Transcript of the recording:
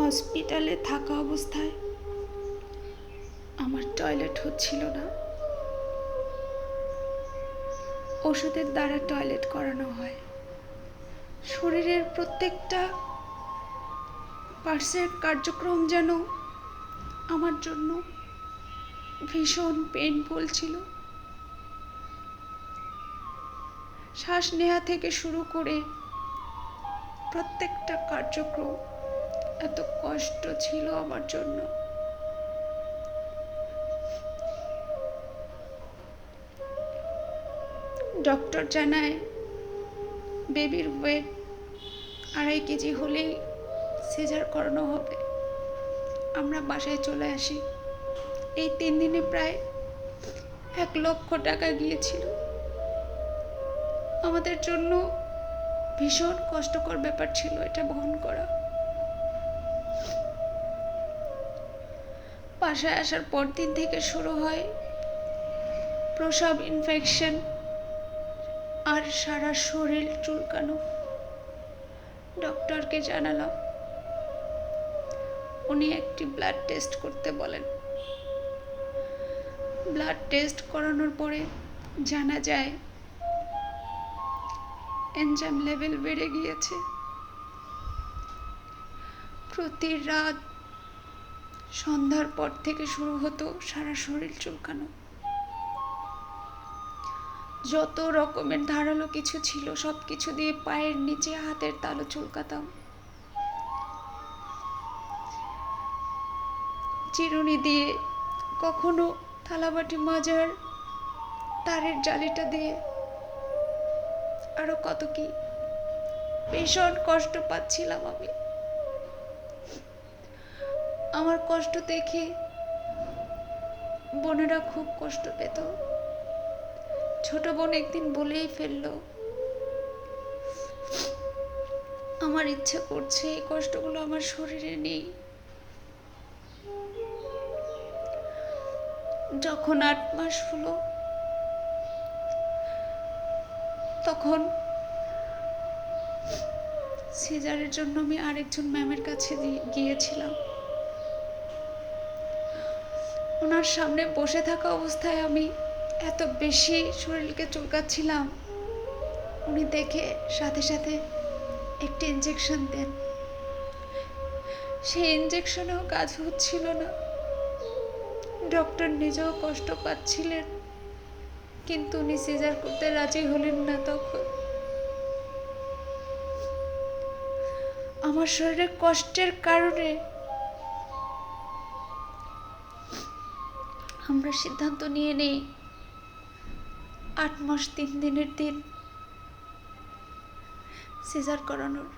হসপিটালে থাকা অবস্থায় আমার টয়লেট হচ্ছিল না। ওষুধের দ্বারা টয়লেট করানো হয়। শরীরের প্রত্যেকটা পার্টসের কার্যক্রম যেন আমার জন্য ভীষণ পেইনফুল ছিল। শ্বাস নেওয়া থেকে শুরু করে প্রত্যেকটা কার্যক্রম এত কষ্ট ছিল আমার জন্য। ডক্টর জানায় বেবির ওয়েট 2.5 কেজি হলেই সিজার করানো হবে। আমরা বাসায় চলে আসি। এই 3 দিনে প্রায় 1 লক্ষ টাকা গিয়েছিল। আমাদের জন্য ভীষণ কষ্টকর ব্যাপার ছিল এটা বহন করা। বাসায় আসার পর দিন থেকে শুরু হয় প্রসব ইনফেকশন আর সারা শরীর চুলকানো। ডক্টরকে জানালাম, উনি একটি ব্লাড টেস্ট করতে বলেন। ব্লাড টেস্ট করানোর পরে জানা যায় এনজাইম লেভেল বেড়ে গিয়েছে। প্রতি রাত সন্ধ্যার পর থেকে শুরু হতো সারা শরীর চুলকানো। যত রকমের ধারালো কিছু ছিল সবকিছু দিয়ে পায়ের নিচে হাতের তালু চুলকাতাম। চিরুনি দিয়ে, কখনো থালাবাটি মাজার তারের জালিটা দিয়ে, আরো কত কি। ভীষণ কষ্ট পাচ্ছিলাম আমি। আমার কষ্ট দেখে বোনেরা খুব কষ্ট পেত। ছোট বোন একদিন বলেই ফেললো, আমার ইচ্ছে করছে এই কষ্টগুলো আমার শরীরে নেই। যখন 8 মাস হলো তখন সিজারের জন্য আমি আরেকজন ম্যামের কাছে গিয়েছিলাম। ওনার সামনে বসে থাকা অবস্থায় আমি এত বেশি শরীরকে চুলকাচ্ছিলাম, উনি দেখে সাথে সাথে একটি ইনজেকশন দেন। সেই ইনজেকশনেও কাজ হচ্ছিল না। ডক্টর নিজেও কষ্ট পাচ্ছিলেন, কিন্তু উনি সিজার করতে রাজি হলেন না। তখন আমার শরীরে কষ্টের কারণে আমরা সিদ্ধান্ত নিয়ে নেই 8 মাস 3 দিনের দিন সিজার করানোর।